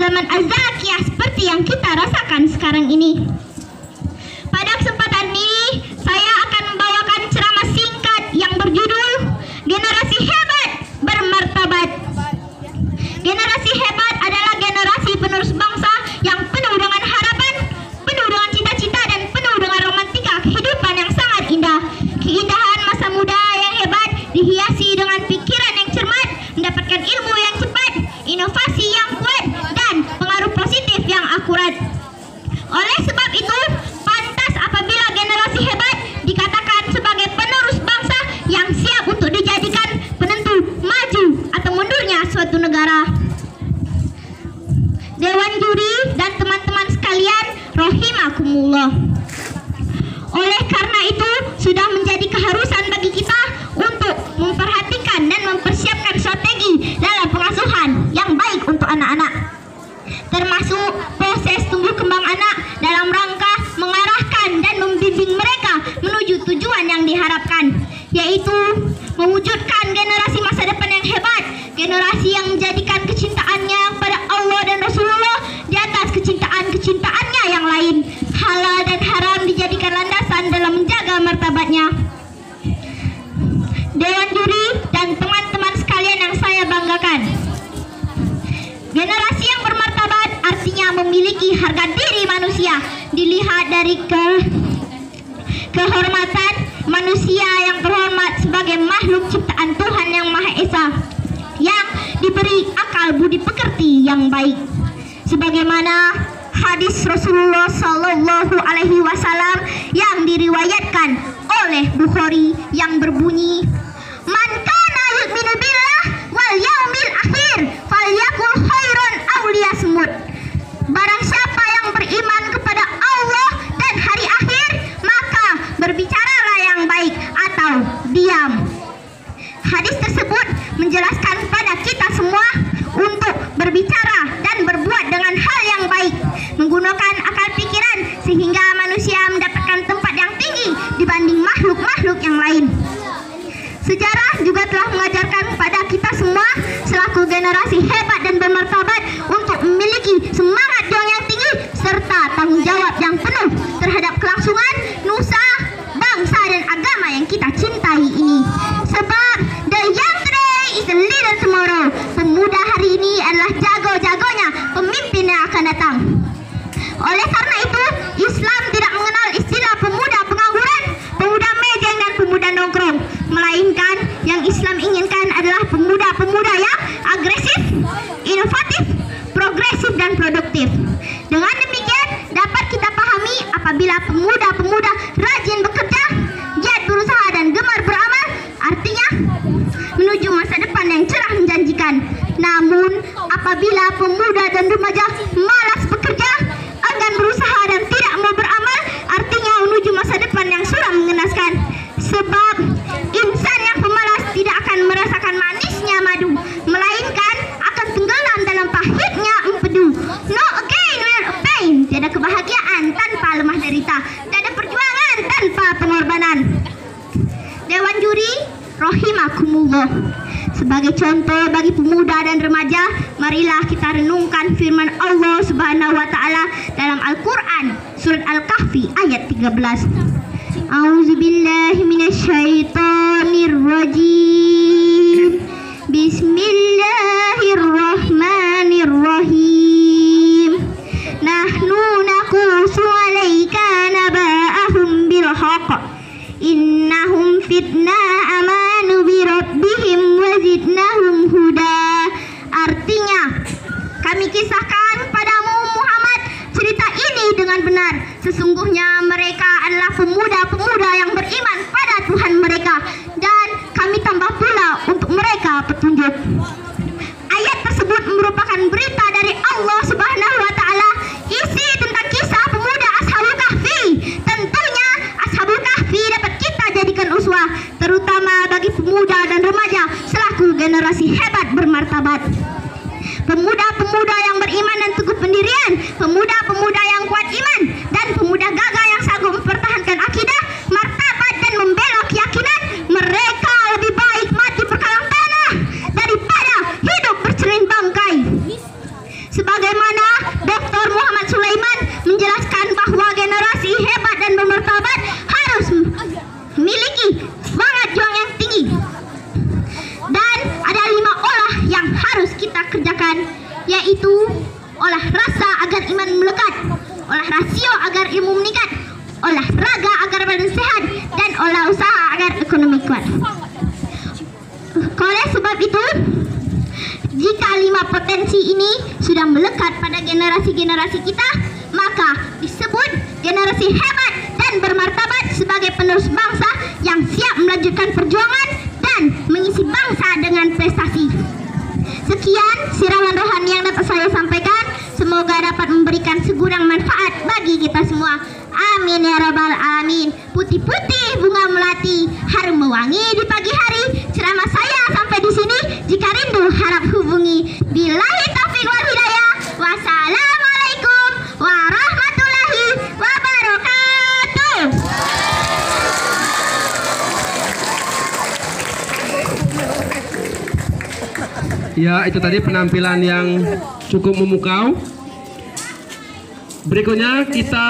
zaman Az-Zakiyah seperti yang kita rasakan sekarang ini. Pada kesempatan ini, saya akan membawakan ceramah singkat yang berjudul Generasi Hebat Bermartabat. Generasi hebat adalah generasi penerus bangsa yang penuh dengan harapan, penuh dengan cita-cita, dan penuh dengan romantika kehidupan yang sangat indah. Keindahan masa muda yang hebat dihiasi dengan pikiran yang cermat, mendapatkan ilmu yang cepat, inovasi yang kuat, dan pengaruh positif yang akurat. Oleh sebab itu, pantas apabila generasi hebat dikatakan sebagai penerus bangsa yang siap untuk dijadikan penentu maju atau mundurnya suatu negara. Dewan juri dan teman-teman sekalian, rahimakumullah. Oleh karena itu, sudah menjadi keharusan bagi kita untuk memperhatikan dan mempersiapkan strategi dalam pengasuhan yang baik untuk anak-anak, termasuk proses tumbuh kembang anak dalam rangka mengarahkan dan membimbing mereka menuju tujuan yang diharapkan, yaitu mewujudkan generasi masa depan yang hebat, generasi yang menjadikan kecintaannya pada Allah dan Rasulullah di atas kecintaannya yang lain. Halal dan haram dijadikan landasan dalam menjaga martabatnya. Dewan juri dan teman-teman sekalian yang saya banggakan, generasi yang bermartabat artinya memiliki harga diri manusia, dilihat dari kehormatan manusia yang terhormat sebagai makhluk ciptaan Tuhan yang Maha Esa, yang diberi akal budi pekerti yang baik. Sebagaimana hadis Rasulullah Sallallahu Alaihi Wasallam yang diriwayatkan oleh Bukhari yang berbunyi, "Man kana yu'minu billah wal yaumil akhir falyakul khairan aw liyasmut." Barang siapa yang beriman kepada Allah dan hari akhir, maka berbicaralah yang baik atau diam. Hadis tersebut menjelaskan pada kita semua untuk berbicara dan berbuat dengan hal yang baik, menggunakan akal pikiran sehingga manusia mendapatkan tempat yang tinggi dibanding makhluk-makhluk yang lain. Sejarah juga telah mengajarkan pada kita semua selaku generasi hebat dan bermartabat untuk memiliki semangat juang yang tinggi serta tanggung jawab yang penuh terhadap kelangsungan nusa, bangsa, dan agama yang kita cintai ini. Sebab the young today is the leader tomorrow. Pemuda hari ini adalah jago-jagonya pemimpin yang akan datang. Oleh karena itu, Islam tidak mengenal istilah pemuda pengangguran, pemuda mejeng, dan pemuda nongkrong, melainkan yang Islam inginkan adalah pemuda-pemuda yang agresif, inovatif, progresif, dan produktif. Dengan demikian dapat kita pahami apabila pemuda-pemuda rajin bekerja, giat berusaha, dan gemar beramal, artinya menuju masa depan yang cerah menjanjikan. Namun apabila pemuda dan remaja malas bekerja, enggan berusaha, dan tidak mau beramal, artinya menuju masa depan yang suram mengenaskan. Sebab insan yang pemalas tidak akan merasakan manisnya madu, melainkan akan tenggelam dalam pahitnya empedu. No gain without a pain. Tiada kebahagiaan tanpa lemah derita, tiada perjuangan tanpa pengorbanan. Dewan juri, rahimakumullah. Sebagai contoh bagi pemuda dan remaja, marilah kita renungkan firman Allah Subhanahu wa taala dalam Al-Qur'an surat Al-Kahfi ayat 13. A'udzubillahi minasyaitonirrajim. Bismillahirrahmanirrahim. Nahnu naqussu 'alaika naba'ahum bil haqq. Innahum fitna amanu bi rabbihim wa zidnahum huda. Artinya, kami kisahkan padamu Muhammad cerita ini dengan benar. Sesungguhnya mereka adalah pemuda-pemuda yang beriman pada Tuhan mereka, dan kami tambah pula untuk mereka petunjuk. Ayat tersebut merupakan berita dari Allah Subhanahu wa taala, isi tentang kisah pemuda Ashabul Kahfi. Tentunya Ashabul Kahfi dapat kita jadikan uswah, terutama bagi pemuda dan remaja selaku generasi hebat bermartabat. Pemuda-pemuda yang beriman dan teguh pendirian, pemuda-pemuda yang kuat iman, dan pemuda gagah yang sanggup mempertahankan akidah, martabat, dan membela keyakinan. Mereka lebih baik mati berkalang tanah daripada hidup bercermin bangkai. Sebagaimana sehat, dan olah usaha agar ekonomi kuat. Oleh sebab itu, jika 5 potensi ini sudah melekat pada generasi-generasi kita, maka disebut generasi hebat dan bermartabat sebagai penerus bangsa yang siap melanjutkan perjuangan dan mengisi bangsa dengan prestasi. Sekian siraman rohani yang dapat saya sampaikan. Semoga dapat memberikan segudang manfaat bagi kita semua. Amin ya rabbal alamin. Putih-putih bunga melati, harum mewangi di pagi hari. Ceramah saya sampai di sini. Jika rindu harap hubungi. Billahi taufiq wal hidayah. Wassalamualaikum warahmatullahi wabarakatuh. Ya, itu tadi penampilan yang cukup memukau. Berikutnya kita